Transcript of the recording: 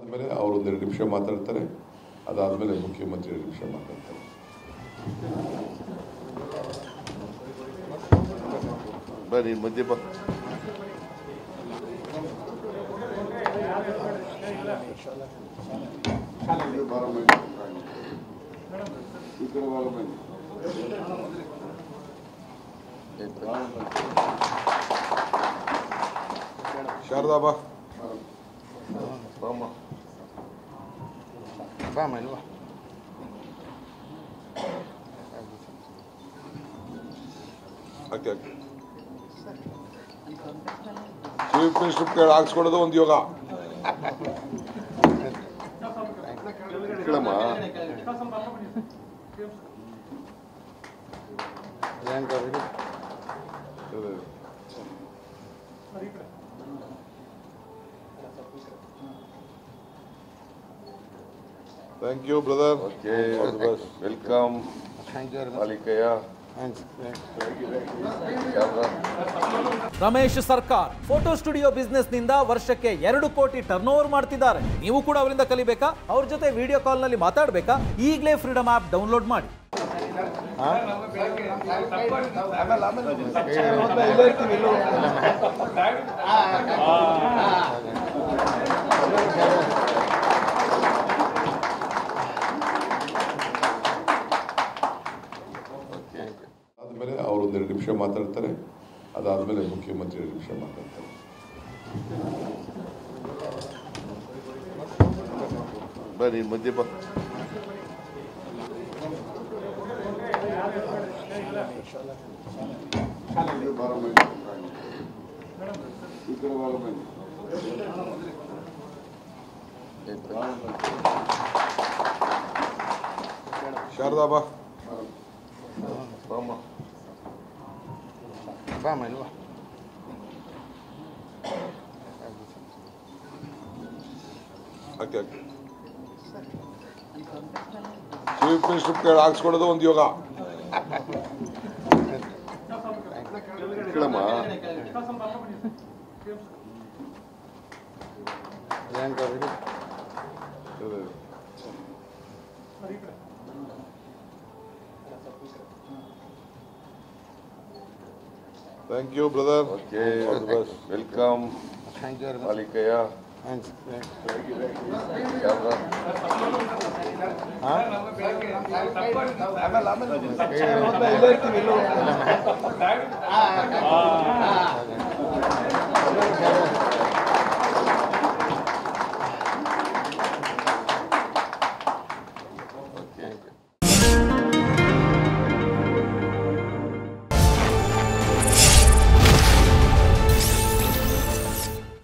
ಆದಮೇಲೆ ಅವರು ಒಂದೆರಡು ನಿಮಿಷ ಮಾತಾಡ್ತಾರೆ. ಅದಾದಮೇಲೆ ಮುಖ್ಯಮಂತ್ರಿ 2 ನಿಮಿಷ ಮಾತಾಡ್ತಾರೆ. ಬನ್ನಿ ಮಧ್ಯ ಬಾ. ಶಾರದಾ ಬಾ. ಚೀಫ್ ಮಿನಿಸ್ಟರ್ ಹಾಕ್ಸ್ಕೊಡೋದು ಒಂದು ಯೋಗ. ಕೇಳಮ್ಮ. Thank you brother. Okay, welcome. Malikayya. Ramesh Sarkar photo studio business ನಿಂದ ವರ್ಷಕ್ಕೆ 2 ಕೋಟಿ ಟರ್ನ್ ಓವರ್ ಮಾಡ್ತಿದ್ದಾರೆ. ನೀವು ಕೂಡ ಅವರಿಂದ ಕಲಿಬೇಕಾ? ಅವ್ರ ಜೊತೆ ವಿಡಿಯೋ ಕಾಲ್ ನಲ್ಲಿ ಮಾತಾಡಬೇಕಾ? ಈಗಲೇ ಫ್ರೀಡಮ್ ಆಪ್ ಡೌನ್ಲೋಡ್ ಮಾಡಿ. ಆದಮೇಲೆ ಅವರು ಒಂದೆರಡು ನಿಮಿಷ ಮಾತಾಡ್ತಾರೆ. ಅದಾದಮೇಲೆ ಮುಖ್ಯಮಂತ್ರಿ 2 ನಿಮಿಷ ಮಾತಾಡ್ತಾರೆ. ಬನ್ನಿ ಮಧ್ಯ ಬಾ. ಶಾರದಾ ಬಾ. ಚೀಫ್ ಮಿನಿಸ್ಟರ್ ಹಾಕ್ಸ್ಕೊಡೋದು ಒಂದು ಯೋಗ. ಕೇಳಮ್ಮ. Thank you brother. Okay, welcome. Malikayya. ಆಮೇಲೆ